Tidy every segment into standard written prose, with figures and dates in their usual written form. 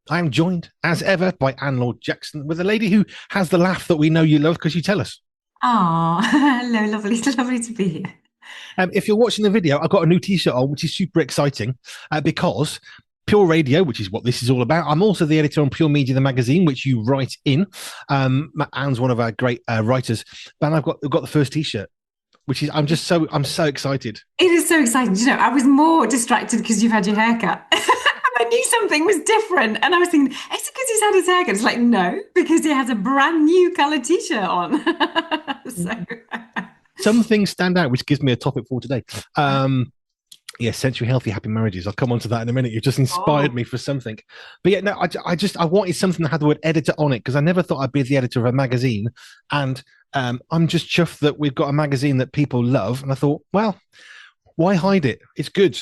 I am joined, as ever, by Anne Jackson with a lady who has the laugh that we know you love because you tell us. Oh, hello, lovely. It's lovely to be here. If you're watching the video, I've got a new T-shirt on, which is super exciting because Pure Radio, which is what this is all about. I'm also the editor on Pure Media, the magazine, which you write in. Anne's one of our great writers, and I've got the first T-shirt, which is I'm so excited. It is so exciting. You know, I was more distracted because you've had your haircut. I knew something was different. And I was thinking, is it because he's had his haircut? It's like, no, because he has a brand new colored t-shirt on. So, Some things stand out, which gives me a topic for today. Yeah, sensory healthy, happy marriages. I'll come on to that in a minute. You've just inspired oh, me for something. But yeah, no, I wanted something that had the word editor on it because I never thought I'd be the editor of a magazine. And I'm just chuffed that we've got a magazine that people love. And I thought, well, why hide it? It's good.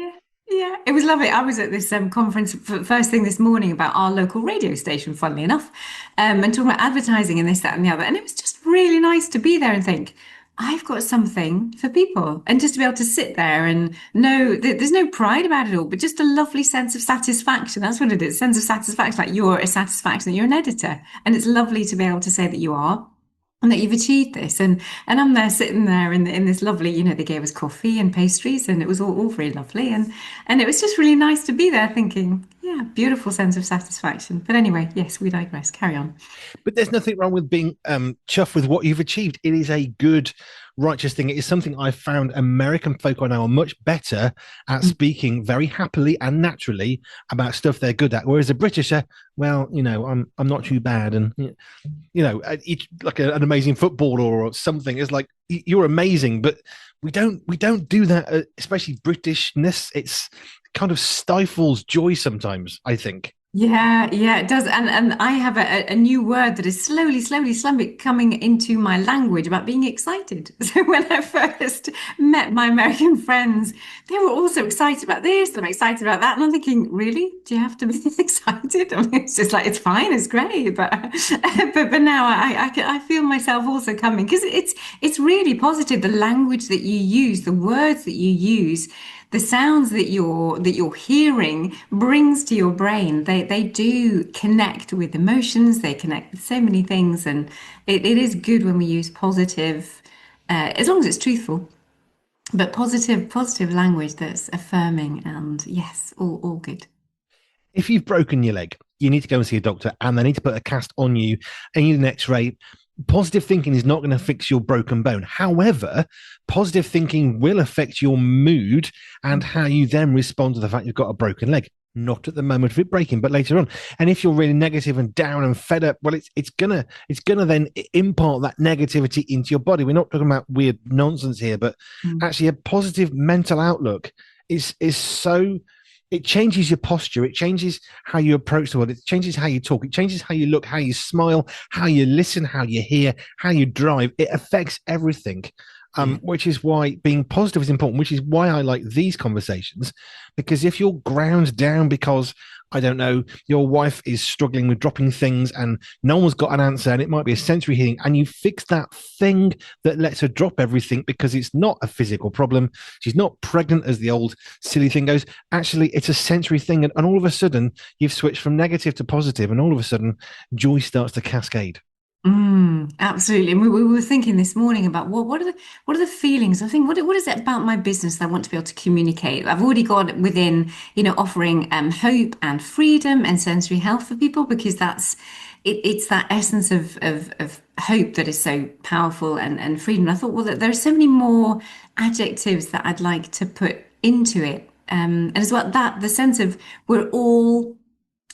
yeah, yeah. It was lovely. I was at this conference first thing this morning about our local radio station, funnily enough, and talking about advertising and this, that, and the other. And it was just really nice to be there and think, I've got something for people, and just to be able to sit there and know that there's no pride about it all, but just a lovely sense of satisfaction. That's what it is, sense of satisfaction. Like you're a satisfaction that you're an editor, and it's lovely to be able to say that you are and that you've achieved this. And I'm there sitting there in this lovely, they gave us coffee and pastries, and it was all very lovely. And it was just really nice to be there thinking, yeah, beautiful sense of satisfaction. But anyway, yes, we digress. Carry on. But there's nothing wrong with being chuffed with what you've achieved. It is a good, righteous thing. It is something I've found American folk I know are much better at speaking very happily and naturally about stuff they're good at. Whereas a Britisher, well, I'm not too bad, and like an amazing footballer or something is like you're amazing, but we don't do that, especially Britishness. It's kind of stifles joy sometimes, I think. Yeah, yeah, it does. And I have a new word that is slowly coming into my language about being excited. So when I first met my American friends, they were also excited about this, and I'm excited about that. And I'm thinking, really? Do you have to be excited? I mean, it's just like it's fine, it's great. But but now I feel myself also coming because it's really positive. The language that you use, the words that you use, the sounds that you're hearing brings to your brain, they do connect with emotions, they connect with so many things, and it is good when we use positive, as long as it's truthful, but positive language that's affirming, and yes, all good. If you've broken your leg, you need to go and see a doctor, and they need to put a cast on you and you need an X-ray. Positive thinking is not going to fix your broken bone. However, positive thinking will affect your mood and how you then respond to the fact you've got a broken leg. Not at the moment of it breaking, but later on. And if you're really negative and down and fed up, well, it's gonna then impart that negativity into your body. We're not talking about weird nonsense here, but actually a positive mental outlook is so, it changes your posture. It changes how you approach the world. It changes how you talk. It changes how you look, how you smile, how you listen, how you hear, how you drive. It affects everything. Yeah. Which is why being positive is important, which is why I like these conversations. Because if you're ground down because, I don't know, your wife is struggling with dropping things and no one's got an answer, and it might be a sensory healing, and you fix that thing that lets her drop everything because it's not a physical problem. She's not pregnant, as the old silly thing goes. Actually, it's a sensory thing. And all of a sudden, you've switched from negative to positive, and all of a sudden, joy starts to cascade. Absolutely. And we were thinking this morning about what are the feelings? I think what is it about my business that I want to be able to communicate? I've already got within, offering hope and freedom and sensory health for people because it's that essence of hope that is so powerful and freedom. And I thought, well, there are so many more adjectives that I'd like to put into it. And as well that the sense of we're all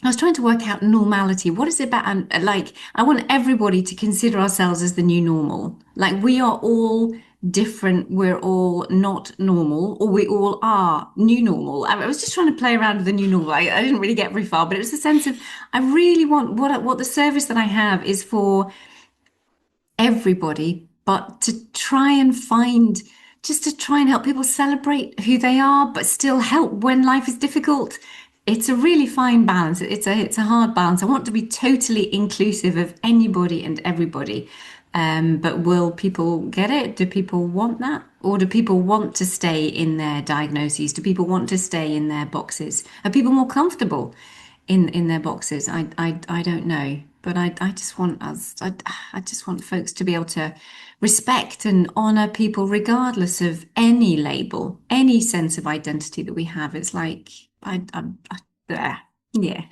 I was trying to work out normality. What is it about? Like, I want everybody to consider ourselves as the new normal. Like, we are all different. We're all not normal, or we all are new normal. I was just trying to play around with the new normal. I didn't really get very far, but it was a sense of I really want what the service that I have is for everybody, but to try and find just to try and help people celebrate who they are, but still help when life is difficult. It's a really fine balance. It's a hard balance. I want to be totally inclusive of anybody and everybody. But will people get it? Do people want that? Or do people want to stay in their diagnoses? Do people want to stay in their boxes? Are people more comfortable in their boxes. I don't know, but I just want us. I just want folks to be able to respect and honor people regardless of any label, any sense of identity that we have. It's like yeah. Yeah.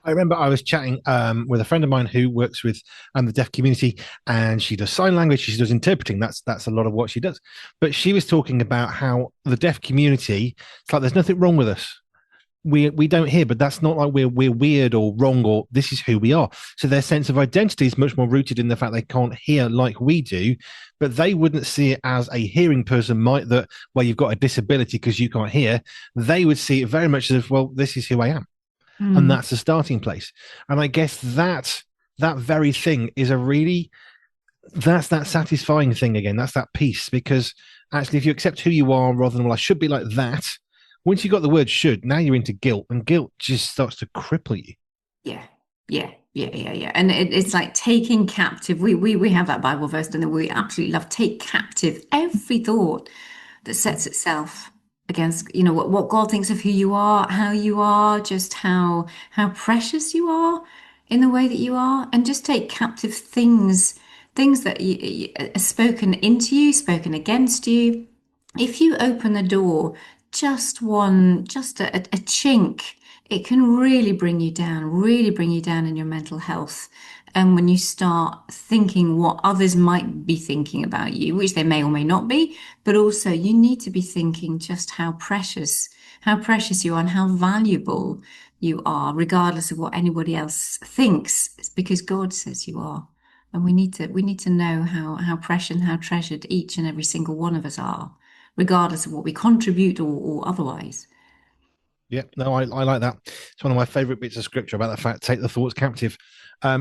I remember I was chatting with a friend of mine who works with the deaf community, and she does sign language. She does interpreting. That's a lot of what she does. But she was talking about how the deaf community, it's like there's nothing wrong with us. We don't hear, but that's not like we're weird or wrong, or this is who we are. So their sense of identity is much more rooted in the fact they can't hear like we do, but they wouldn't see it as a hearing person might, that well, you've got a disability because you can't hear. They would see it very much as if, well, this is who I am, and Mm. that's the starting place. And I guess that very thing is a really, that's that satisfying thing again. That's that peace, because actually, if you accept who you are rather than, well, I should be like that. Once you got the word should, now you're into guilt, and guilt just starts to cripple you. Yeah, yeah. And it's like taking captive. We have that Bible verse, and we absolutely love take captive every thought that sets itself against, what God thinks of who you are, how you are, just how precious you are in the way that you are, and just take captive things that are spoken into you, spoken against you. If you open the door just a chink, it can really bring you down in your mental health. And when you start thinking what others might be thinking about you, which they may or may not be, but also you need to be thinking just how precious you are and how valuable you are, regardless of what anybody else thinks. It's because God says you are. And we need to know how precious and how treasured each and every single one of us are, regardless of what we contribute or otherwise. Yeah, no, I like that. It's one of my favorite bits of scripture about the fact take the thoughts captive.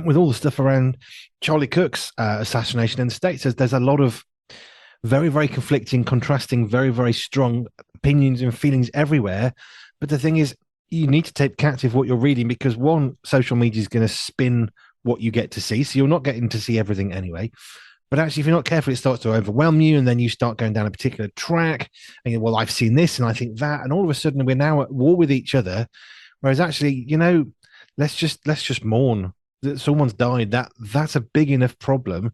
With all the stuff around Charlie Kirk's assassination in the States, there's a lot of very, very conflicting, contrasting, very, very strong opinions and feelings everywhere. But the thing is, you need to take captive what you're reading, because one, social media is going to spin what you get to see. So you're not getting to see everything anyway. But actually, if you're not careful, it starts to overwhelm you, and then you start going down a particular track. And well, I've seen this, and I think that, and all of a sudden, we're now at war with each other. Whereas actually, let's just mourn that someone's died. That's a big enough problem.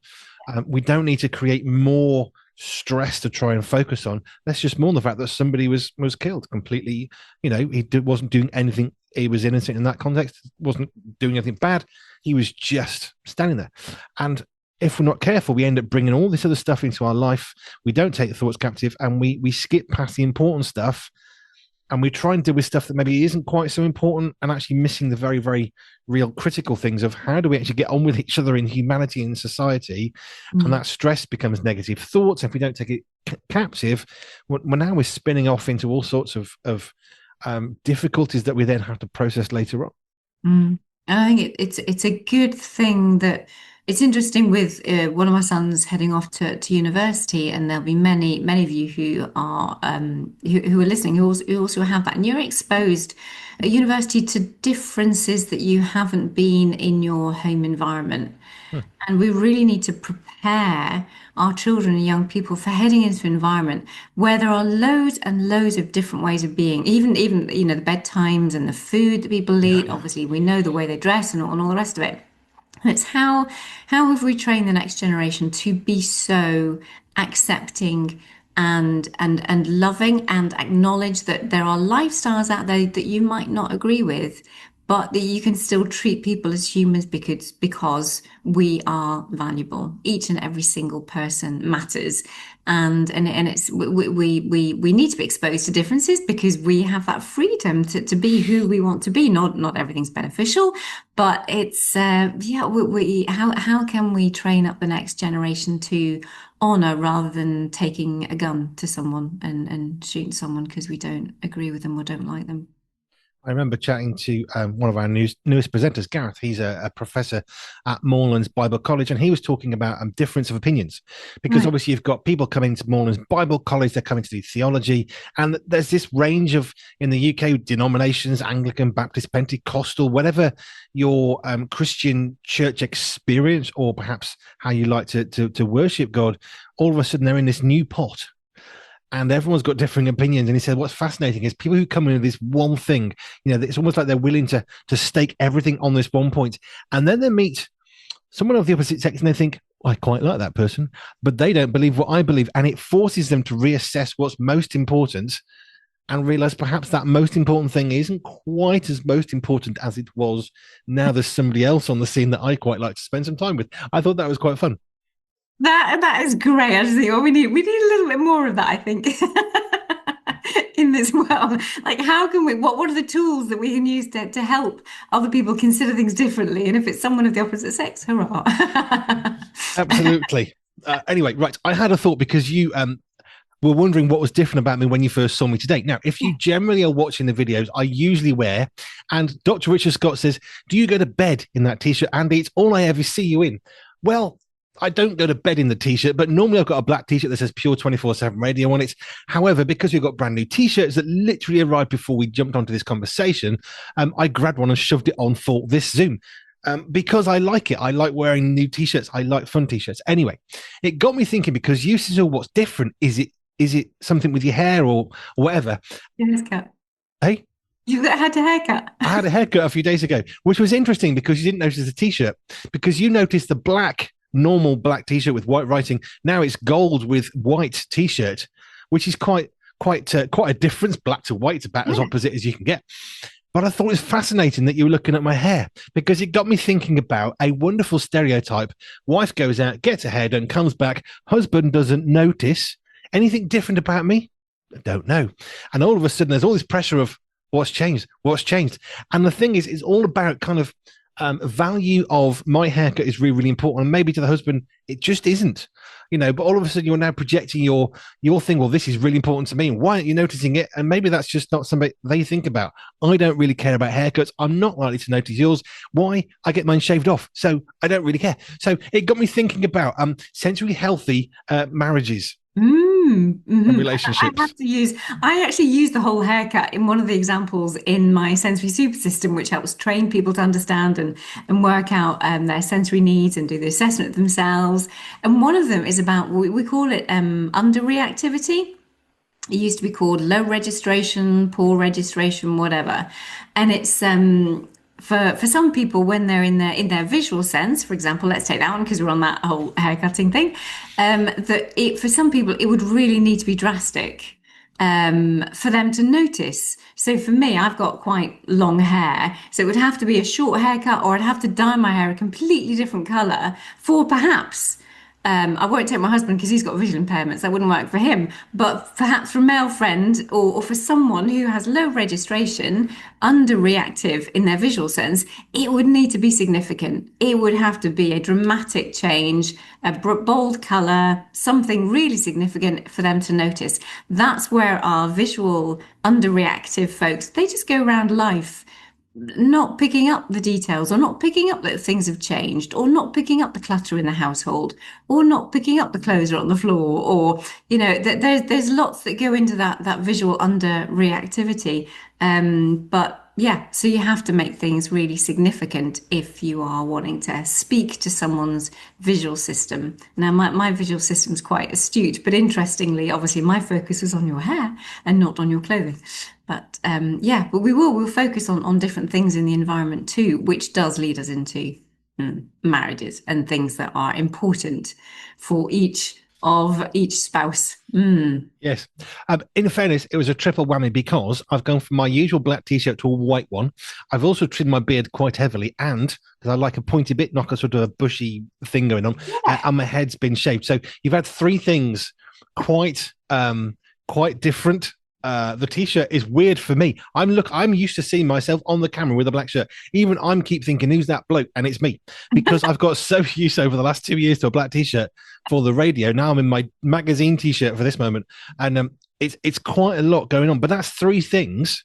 We don't need to create more stress to try and focus on. Let's just mourn the fact that somebody was killed completely. Wasn't doing anything. He was innocent in that context. Wasn't doing anything bad. He was just standing there, and if we're not careful, we end up bringing all this other stuff into our life. We don't take the thoughts captive, and we skip past the important stuff, and we try and deal with stuff that maybe isn't quite so important, and actually missing the very, very real critical things of how do we actually get on with each other in humanity and society. And Mm. that stress becomes negative thoughts. If we don't take it captive, we're spinning off into all sorts of difficulties that we then have to process later on. Mm. And I think it's a good thing that it's interesting with one of my sons heading off to university, and there'll be many of you who are who are listening who also have that, and you're exposed at university to differences that you haven't been in your home environment. Hmm. And we really need to prepare our children and young people for heading into an environment where there are loads and loads of different ways of being. Even the bedtimes and the food that people Yeah, eat. Obviously, we know the way they dress and all the rest of it. It's how have we trained the next generation to be so accepting and loving, and acknowledge that there are lifestyles out there that you might not agree with, but that you can still treat people as humans because we are valuable. Each and every single person matters, and it's we need to be exposed to differences because we have that freedom to be who we want to be. Not everything's beneficial, but it's yeah. How can we train up the next generation to honor rather than taking a gun to someone and shooting someone because we don't agree with them or don't like them? I remember chatting to one of our newest presenters, Gareth. He's a professor at Morelands Bible College, and he was talking about difference of opinions. Because Right. obviously, you've got people coming to Morelands Bible College, they're coming to do theology, and there's this range of, in the UK, denominations: Anglican, Baptist, Pentecostal, whatever your Christian church experience, or perhaps how you like to worship God. All of a sudden, they're in this new pot. and everyone's got differing opinions. And he said, what's fascinating is people who come in with this one thing, it's almost like they're willing to stake everything on this one point. And then they meet someone of the opposite sex and they think, I quite like that person, but they don't believe what I believe. And it forces them to reassess what's most important and realize perhaps that most important thing isn't quite as most important as it was. Now there's somebody else on the scene that I quite like to spend some time with. I thought that was quite fun. That is great. I just think, oh, we need a little bit more of that, I think, in this world. Like, how can we? What are the tools that we can use to help other people consider things differently? And if it's someone of the opposite sex, hurrah! Absolutely. Anyway, right. I had a thought because you were wondering what was different about me when you first saw me today. Now, if you generally are watching the videos, I usually wear, and Dr. Richard Scott says, do you go to bed in that t-shirt, Andy? It's all I ever see you in. Well, I don't go to bed in the t-shirt, but normally I've got a black t-shirt that says Pure 24/7 Radio on it. However, because we've got brand new t-shirts that literally arrived before we jumped onto this conversation, I grabbed one and shoved it on for this Zoom. Because I like it. I like wearing new t-shirts. I like fun t-shirts. Anyway, it got me thinking because you said, what's different? Is it something with your hair or whatever? Haircut. Hey? You had a haircut. I had a haircut a few days ago, which was interesting because you didn't notice the t-shirt, because you noticed the normal black t-shirt with white writing. Now it's gold with white t-shirt, which is quite a difference. Black to white, about as opposite as you can get. But I thought it was fascinating that you were looking at my hair, because it got me thinking about a wonderful stereotype. Wife goes out, gets her hair done, comes back, husband doesn't notice. Anything different about me? I don't know. And all of a sudden there's all this pressure of what's changed. And the thing is, it's all about kind of value of my haircut is really, really important. And maybe to the husband, it just isn't, but all of a sudden you're now projecting your thing. Well, this is really important to me. Why aren't you noticing it? And maybe that's just not something they think about. I don't really care about haircuts. I'm not likely to notice yours. Why? I get mine shaved off. So I don't really care. So it got me thinking about sensually healthy marriages. Mm-hmm. Relationships. I actually use the whole haircut in one of the examples in my sensory super system, which helps train people to understand and work out their sensory needs and do the assessment themselves. And one of them is about, we call it underreactivity. It used to be called low registration, poor registration, whatever. And it's for some people, when they're in their visual sense, for example, let's take that one because we're on that whole haircutting thing. For some people, it would really need to be drastic for them to notice. So for me, I've got quite long hair, so it would have to be a short haircut, or I'd have to dye my hair a completely different color for perhaps. I won't take my husband because he's got visual impairments. That wouldn't work for him. But perhaps for a male friend or for someone who has low registration, underreactive in their visual sense, it would need to be significant. It would have to be a dramatic change, a bold color, something really significant for them to notice. That's where our visual underreactive folks, they just go around life not picking up the details, or not picking up that things have changed, or not picking up the clutter in the household, or not picking up the clothes are on the floor, or there's lots that go into that visual underreactivity. But yeah, so you have to make things really significant if you are wanting to speak to someone's visual system. Now, my visual system's quite astute, but interestingly, obviously, my focus is on your hair and not on your clothing. But but we'll focus on different things in the environment too, which does lead us into marriages and things that are important for each spouse. Yes. In fairness, it was a triple whammy because I've gone from my usual black t-shirt to a white one. I've also trimmed my beard quite heavily, and because I like a pointy bit, not a sort of a bushy thing going on, and my head's been shaved. So you've had three things quite different. The t-shirt is weird for me. I'm used to seeing myself on the camera with a black shirt. Even I'm keep thinking, who's that bloke? And it's me, because I've got so used over the last 2 years to a black t-shirt for the radio. Now I'm in my magazine t-shirt for this moment, and it's quite a lot going on. But that's three things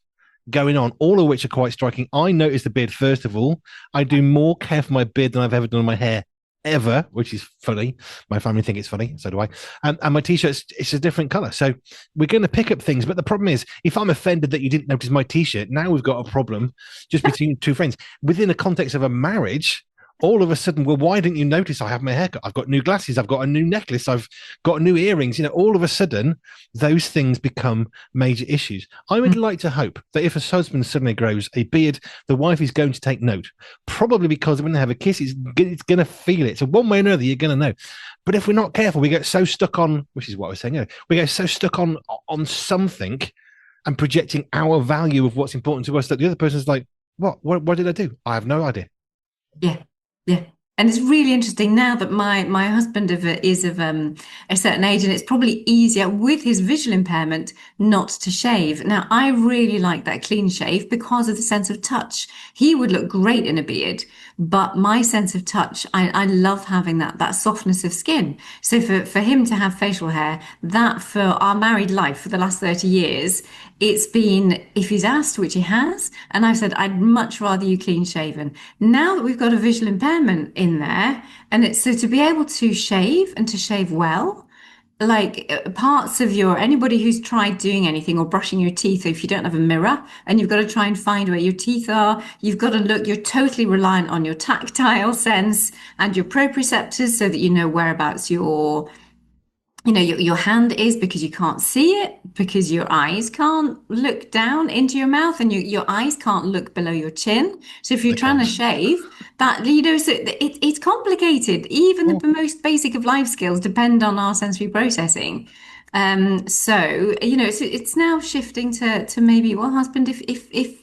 going on, all of which are quite striking. I noticed the beard first of all. I do more care for my beard than I've ever done on my hair ever, which is funny. My family think it's funny, so do I. And my t-shirt, it's a different color. So we're going to pick up things. But the problem is, if I'm offended that you didn't notice my t-shirt, now we've got a problem just between two friends. Within the context of a marriage, all of a sudden, well, why didn't you notice I have my haircut? I've got new glasses. I've got a new necklace. I've got new earrings. All of a sudden, those things become major issues. I would like to hope that if a husband suddenly grows a beard, the wife is going to take note, probably because when they have a kiss, it's going to feel it. So one way or another, you're going to know. But if we're not careful, we get so stuck on, which is what I was saying, we get so stuck on something and projecting our value of what's important to us that the other person's like, what did I do? I have no idea. Yeah, yeah. And it's really interesting now that my husband is of a certain age, and it's probably easier with his visual impairment not to shave. Now, I really like that clean shave because of the sense of touch. He would look great in a beard, but my sense of touch, I love having that softness of skin. So for him to have facial hair, that for our married life for the last 30 years, it's been, if he's asked, which he has, and I've said, I'd much rather you clean shaven. Now that we've got a visual impairment in there, and it's so to be able to shave and to shave well, like parts of anybody who's tried doing anything or brushing your teeth, if you don't have a mirror and you've got to try and find where your teeth are, you've got to look, you're totally reliant on your tactile sense and your proprioceptors so that you know whereabouts your hand is, because you can't see it, because your eyes can't look down into your mouth, and your eyes can't look below your chin. So if you're trying to shave, so it's complicated. Even the most basic of life skills depend on our sensory processing. So it's now shifting to maybe, well, husband, if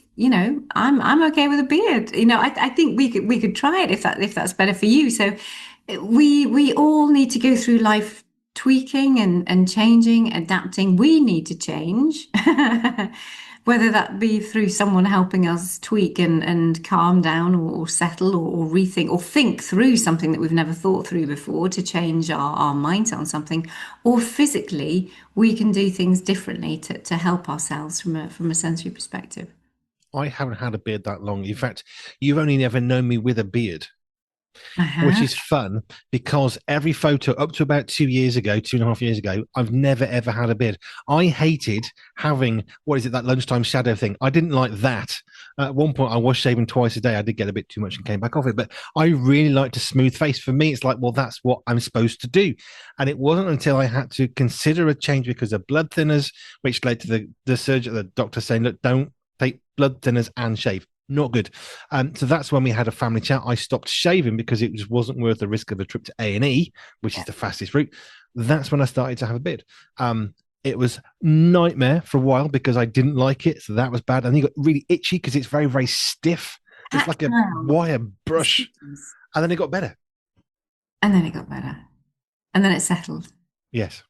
I'm okay with a beard. I think we could try it if that's better for you. So we all need to go through life tweaking and changing, adapting. We need to change, whether that be through someone helping us tweak and calm down or settle or rethink or think through something that we've never thought through before to change our mindset on something, or physically we can do things differently to help ourselves from a sensory perspective. I haven't had a beard that long. In fact, you've only ever known me with a beard. Which is fun because every photo up to about 2 years ago, 2.5 years ago, I've never ever had a beard. I hated having, that lunchtime shadow thing. I didn't like that. At one point, I was shaving twice a day. I did get a bit too much and came back off it, but I really liked a smooth face. For me, it's like, well, that's what I'm supposed to do. And it wasn't until I had to consider a change because of blood thinners, which led to the surgeon, the doctor saying, look, don't take blood thinners and shave. Not good. So that's when we had a family chat. I stopped shaving because it just wasn't worth the risk of a trip to A&E, which is the fastest route. That's when I started to have a beard. It was nightmare for a while because I didn't like it. So that was bad. And you got really itchy because it's very, very stiff. It's like a wire brush. And then it got better. And then it settled. Yes.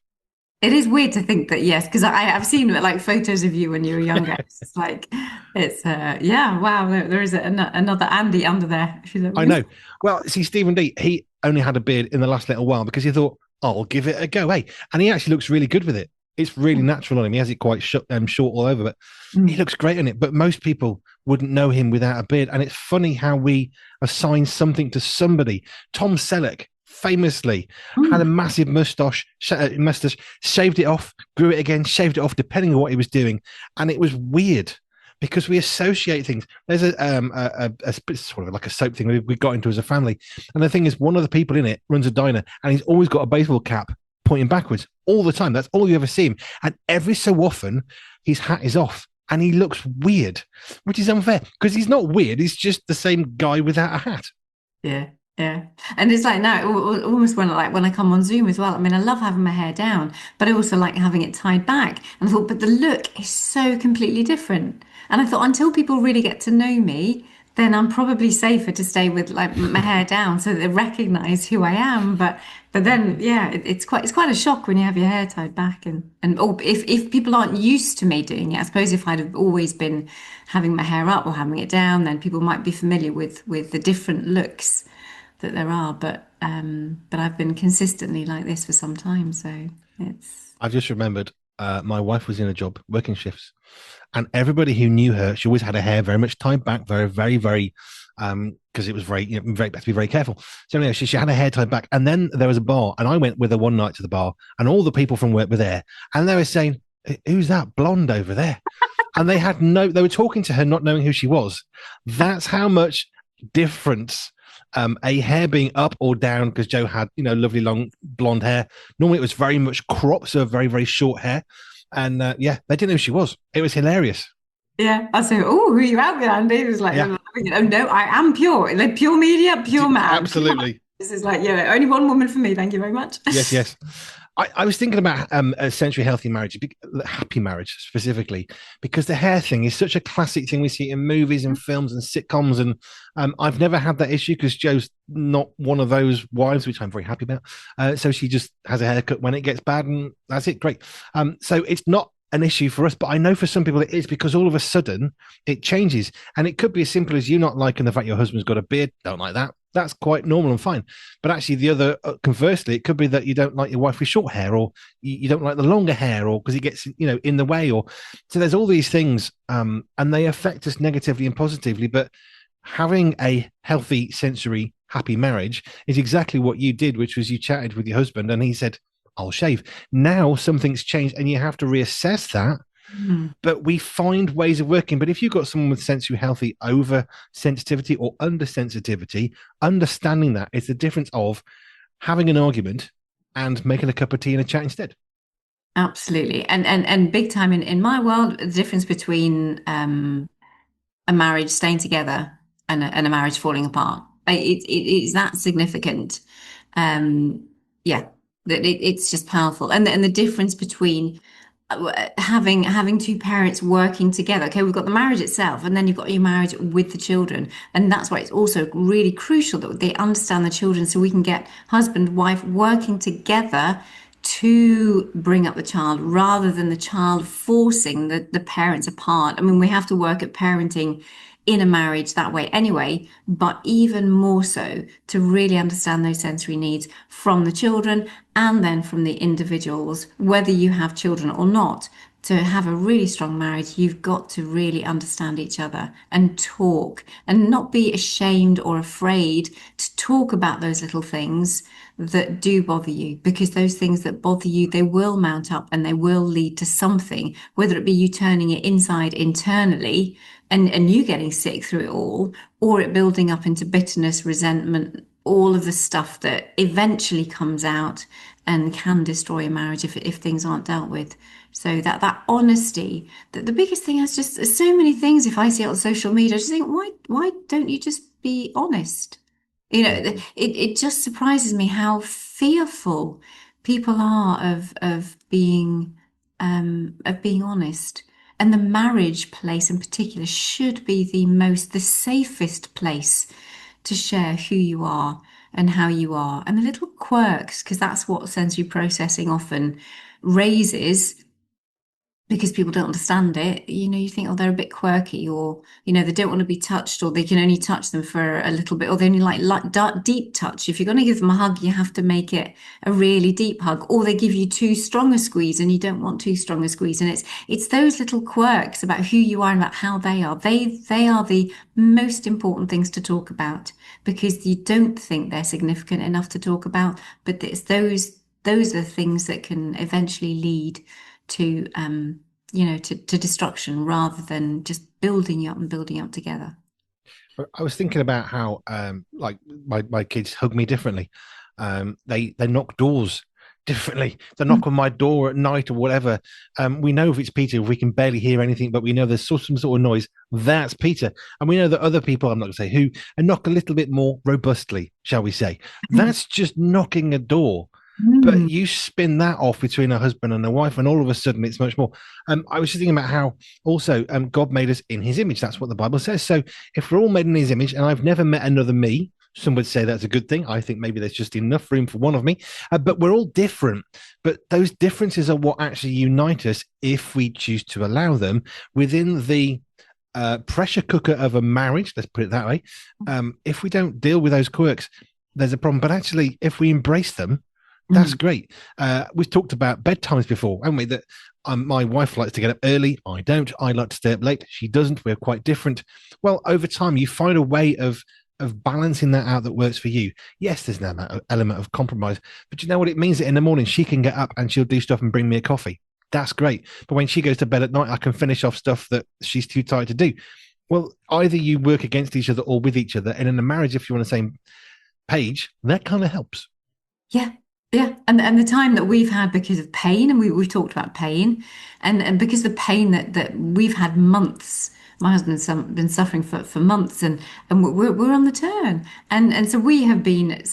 It is weird to think that, yes, because I've seen like photos of you when you were younger. It's like, wow, there is another Andy under there. I know. Well, see, Stephen D, he only had a beard in the last little while because he thought, I'll give it a go, hey. And he actually looks really good with it. It's really natural on him. He has it quite short all over, but he looks great in it. But most people wouldn't know him without a beard. And it's funny how we assign something to somebody. Tom Selleck famously had a massive mustache, shaved it off, grew it again, shaved it off, depending on what he was doing. And it was weird because we associate things. There's a sort of like a soap thing we got into as a family. And the thing is, one of the people in it runs a diner and he's always got a baseball cap pointing backwards all the time. That's all you ever see him. And every so often, his hat is off and he looks weird, which is unfair because he's not weird. He's just the same guy without a hat. Yeah. Yeah. And it's like now, almost when I come on Zoom as well. I mean, I love having my hair down, but I also like having it tied back. And I thought, but the look is so completely different. And I thought, until people really get to know me, then I'm probably safer to stay with like my hair down so that they recognize who I am. But then, yeah, it's quite a shock when you have your hair tied back. And if people aren't used to me doing it, I suppose if I'd have always been having my hair up or having it down, then people might be familiar with the different looks that there are, but I've been consistently like this for some time, so it's. I've just remembered my wife was in a job working shifts, and everybody who knew her, she always had her hair very much tied back, very, very, very, because it was very, had to be very careful. So anyway, she had her hair tied back, and then there was a bar, and I went with her one night to the bar, and all the people from work were there, and they were saying, "Who's that blonde over there?" And they were talking to her, not knowing who she was. That's how much difference a hair being up or down because Joe had, lovely long blonde hair. Normally it was very much cropped, so very, very short hair. And yeah, they didn't know who she was. It was hilarious. Yeah, I say, oh, who are you out with, Andy? He was like, Yeah, oh no, I am pure, like pure media, pure man. absolutely. This is like, yeah, only one woman for me. Thank you very much. Yes, yes. I was thinking about a century healthy marriage, happy marriage specifically, because the hair thing is such a classic thing we see in movies and films and sitcoms. And I've never had that issue because Joe's not one of those wives, which I'm very happy about. So she just has a haircut when it gets bad, and that's it. Great. So it's not an issue for us, but I know for some people it is because all of a sudden it changes. And it could be as simple as you not liking the fact your husband's got a beard, don't like that. That's quite normal and fine. But actually, the other, conversely, it could be that you don't like your wife with short hair, or you don't like the longer hair, or because it gets, in the way. Or so there's all these things, and they affect us negatively and positively. But having a healthy, sensory, happy marriage is exactly what you did, which was you chatted with your husband, and he said, "I'll shave." Now something's changed, and you have to reassess that, Mm. but we find ways of working. But if you've got someone with sensory healthy over sensitivity or under sensitivity, understanding that is the difference of having an argument and making a cup of tea and a chat instead. Absolutely. And big time in my world, the difference between a marriage staying together and a marriage falling apart. It is that significant. Yeah, it's just powerful. And the difference between having two parents working together. Okay, we've got the marriage itself, and then you've got your marriage with the children, and that's why it's also really crucial that they understand the children, so we can get husband, wife working together to bring up the child rather than the child forcing the parents apart. I mean, we have to work at parenting in a marriage that way anyway, but even more so to really understand those sensory needs from the children and then from the individuals, whether you have children or not. To have a really strong marriage, you've got to really understand each other and talk and not be ashamed or afraid to talk about those little things that do bother you, because those things that bother you, they will mount up and they will lead to something, whether it be you turning it inside internally and you getting sick through it all, or it building up into bitterness, resentment, all of the stuff that eventually comes out and can destroy a marriage if things aren't dealt with. So that honesty, that the biggest thing is just so many things. If I see it on social media, I just think, why don't you just be honest? It just surprises me how fearful people are of being honest. And the marriage place in particular should be the safest place to share who you are and how you are, and the little quirks, because that's what sensory processing often raises, because people don't understand it. You think, oh, they're a bit quirky, or they don't want to be touched, or they can only touch them for a little bit, or they only like deep touch. If you're going to give them a hug, you have to make it a really deep hug, or they give you too strong a squeeze and you don't want too strong a squeeze. And it's those little quirks about who you are and about how they are. They are the most important things to talk about, because you don't think they're significant enough to talk about, but it's those are the things that can eventually lead to to destruction, rather than just building you up and building up together. I was thinking about how, like my kids hug me differently. They knock doors differently. They knock on my door at night or whatever. We know if it's Peter, if we can barely hear anything, but we know there's some sort of noise. That's Peter, and we know that other people, I'm not going to say who, and knock a little bit more robustly, shall we say? That's just knocking a door. But Mm. you spin that off between a husband and a wife, and all of a sudden it's much more. I was just thinking about how also God made us in his image. That's what the Bible says. So if we're all made in his image, and I've never met another me, some would say that's a good thing. I think maybe there's just enough room for one of me, but we're all different. But those differences are what actually unite us if we choose to allow them within the pressure cooker of a marriage. Let's put it that way. If we don't deal with those quirks, there's a problem. But actually, if we embrace them, that's great. We've talked about bedtimes before, haven't we? That my wife likes to get up early. I don't. I like to stay up late. She doesn't. We're quite different. Well, over time, you find a way of balancing that out that works for you. Yes, there's an element of compromise, but you know what it means? That in the morning she can get up and she'll do stuff and bring me a coffee. That's great. But when she goes to bed at night, I can finish off stuff that she's too tired to do. Well, either you work against each other or with each other. And in a marriage, if you're on the same page, that kind of helps. Yeah, yeah, and the time that we've had because of pain, and we've talked about pain, and because the pain that we've had months. My husband's been suffering for months, and we're on the turn, and so we have been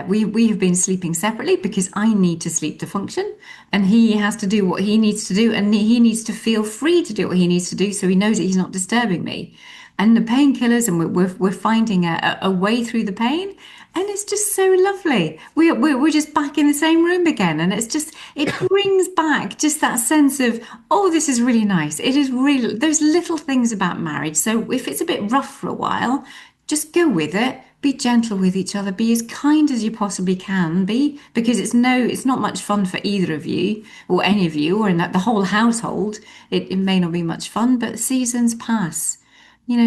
we have been sleeping separately because I need to sleep to function, and he has to do what he needs to do, and he needs to feel free to do what he needs to do, so he knows that he's not disturbing me. And the painkillers, and we're finding a way through the pain. And it's just so lovely. We're just back in the same room again. And it's just, it brings back just that sense of, oh, this is really nice. It is really, those little things about marriage. So if it's a bit rough for a while, just go with it. Be gentle with each other. Be as kind as you possibly can be, because it's not much fun for either of you or any of you or in the whole household. It may not be much fun, but seasons pass.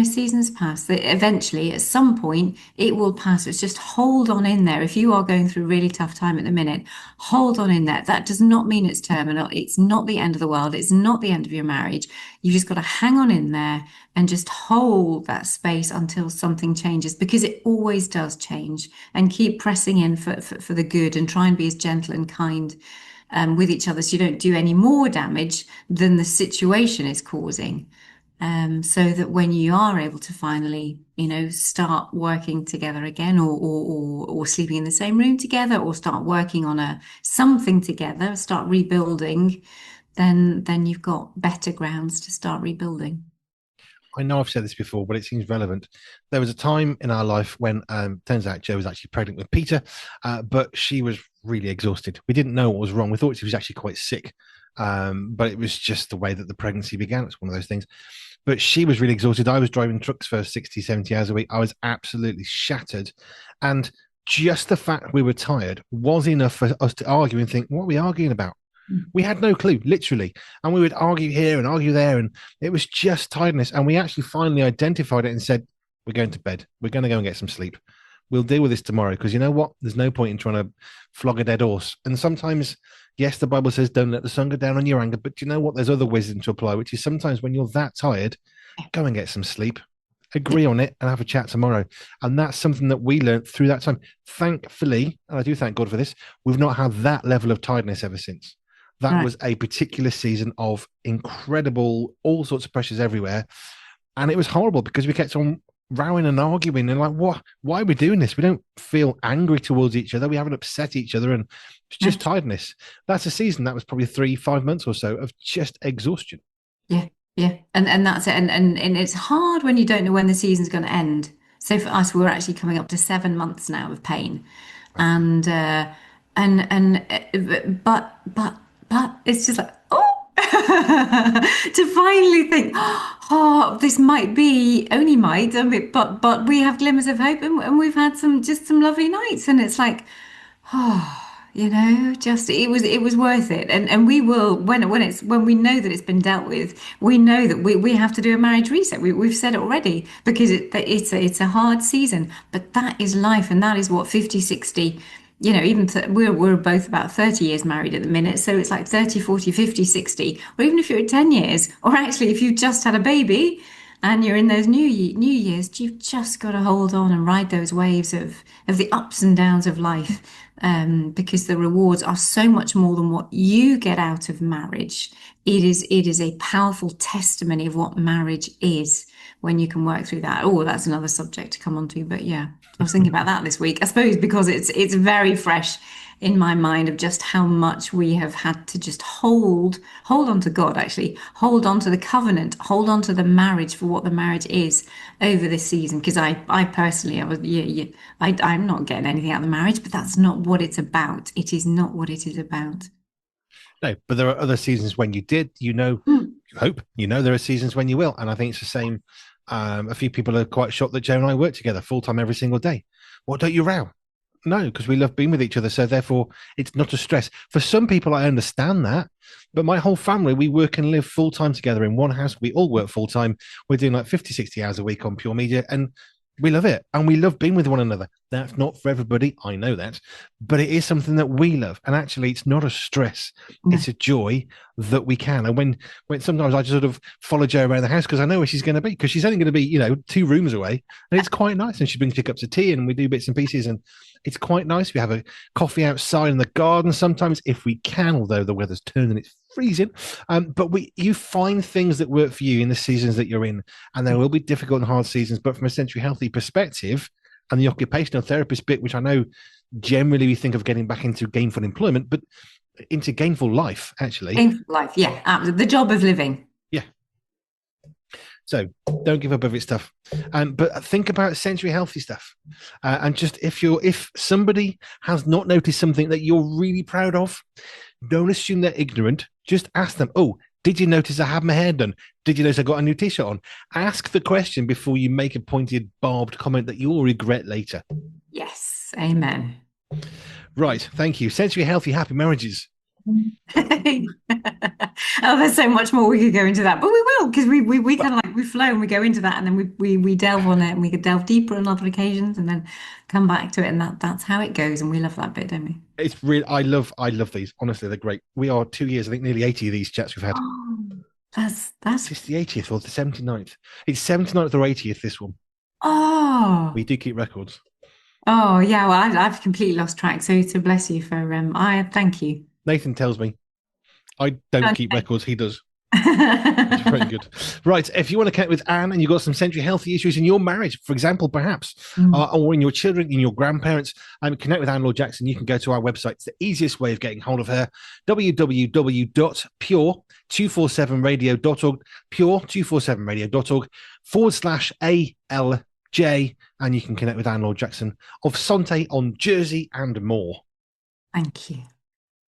Seasons pass. Eventually, at some point, it will pass. It's just hold on in there. If you are going through a really tough time at the minute, hold on in there. That does not mean it's terminal. It's not the end of the world. It's not the end of your marriage. You've just got to hang on in there and just hold that space until something changes, because it always does change. And keep pressing in for the good, and try and be as gentle and kind with each other, so you don't do any more damage than the situation is causing. So that when you are able to finally, start working together again, or sleeping in the same room together, or start working on something together, start rebuilding, then you've got better grounds to start rebuilding. I know I've said this before, but it seems relevant. There was a time in our life when turns out Jo was actually pregnant with Peter, but she was really exhausted. We didn't know what was wrong. We thought she was actually quite sick, but it was just the way that the pregnancy began. It's one of those things. But she was really exhausted. I was driving trucks for 60, 70 hours a week. I was absolutely shattered. And just the fact we were tired was enough for us to argue and think, what are we arguing about? We had no clue, literally. And we would argue here and argue there. And it was just tiredness. And we actually finally identified it and said, we're going to bed. We're going to go and get some sleep. We'll deal with this tomorrow. Because you know what? There's no point in trying to flog a dead horse. And sometimes, yes, the Bible says don't let the sun go down on your anger. But you know what? There's other wisdom to apply, which is sometimes when you're that tired, go and get some sleep. Agree on it and have a chat tomorrow. And that's something that we learned through that time. Thankfully, and I do thank God for this, we've not had that level of tiredness ever since. That was a particular season of incredible, all sorts of pressures everywhere. And it was horrible because we kept on rowing and arguing and like, what? Why are we doing this? We don't feel angry towards each other. We haven't upset each other. And it's just tiredness. That's a season that was probably 3-5 months or so of just exhaustion. Yeah, yeah. And that's it. And it's hard when you don't know when the season's going to end. So for us, we're actually coming up to 7 months now of pain. And but it's just like, oh, to finally think, oh, this might be, only might, I mean, but we have glimmers of hope, and we've had some lovely nights, and it's like, oh, just it was worth it, and we will, when we know that it's been dealt with, we know that we have to do a marriage reset. We've said it already, because it's a hard season, but that is life, and that is what 50, 60. Even we're both about 30 years married at the minute. So it's like 30, 40, 50, 60, or even if you're at 10 years, or actually if you've just had a baby and you're in those new years, you've just got to hold on and ride those waves of the ups and downs of life. Because the rewards are so much more than what you get out of marriage. It is a powerful testimony of what marriage is when you can work through that. Oh, that's another subject to come on to, but yeah. I was thinking about that this week, I suppose, because it's very fresh in my mind of just how much we have had to just hold on to God, actually, hold on to the covenant, hold on to the marriage for what the marriage is over this season. Because I personally, I'm not getting anything out of the marriage, but that's not what it's about. It is not what it is about. No, but there are other seasons when you did, you hope, there are seasons when you will. And I think it's the same. A few people are quite shocked that Jo and I work together full time every single day. What, don't you row? No, because we love being with each other. So therefore, it's not a stress. For some people, I understand that. But my whole family, we work and live full time together in one house. We all work full time. We're doing like 50, 60 hours a week on pure media. And we love it. And we love being with one another. That's not for everybody. I know that, but it is something that we love. And actually, it's not a stress. No. It's a joy that we can. And when sometimes I just sort of follow Jo around the house because I know where she's going to be, because she's only going to be, 2 rooms away. And it's quite nice. And she brings me cups of tea and we do bits and pieces. And it's quite nice. We have a coffee outside in the garden sometimes if we can, although the weather's turned and it's freezing. But you find things that work for you in the seasons that you're in. And there will be difficult and hard seasons. But from a Century Healthy perspective, and the occupational therapist bit, which I know generally we think of getting back into gainful employment, but into gainful life, actually. Gainful life, yeah, absolutely. The job of living. Yeah. So don't give up of it stuff. But think about Century Healthy stuff. And just if somebody has not noticed something that you're really proud of, don't assume they're ignorant. Just ask them, oh, did you notice I had my hair done? Did you notice I got a new t-shirt on? Ask the question before you make a pointed, barbed comment that you'll regret later. Yes, amen. Right, thank you. Century Healthy, happy marriages. Oh, there's so much more we could go into that, but we will, because we kind of like we flow and we go into that, and then we delve on it, and we could delve deeper on other occasions, and then come back to it, and that's how it goes, and we love that bit, don't we? It's really I love these. Honestly, they're great. We are 2 years, I think, nearly 80 of these chats we've had. Oh, that's It's the 80th or the 79th. It's 79th or 80th. This one. Oh, We do keep records. oh yeah. Well, I've completely lost track. So bless you for I thank you. Nathan tells me I don't keep records. He does. It's very good. Right. If you want to connect with Anne and you've got some Century Healthy issues in your marriage, for example, perhaps, or in your children, in your grandparents, connect with Anne Laure Jackson. You can go to our website. It's the easiest way of getting hold of her. www.pure247radio.org, pure247radio.org/ALJ. And you can connect with Anne Laure Jackson of Santé on Jersey and more. Thank you.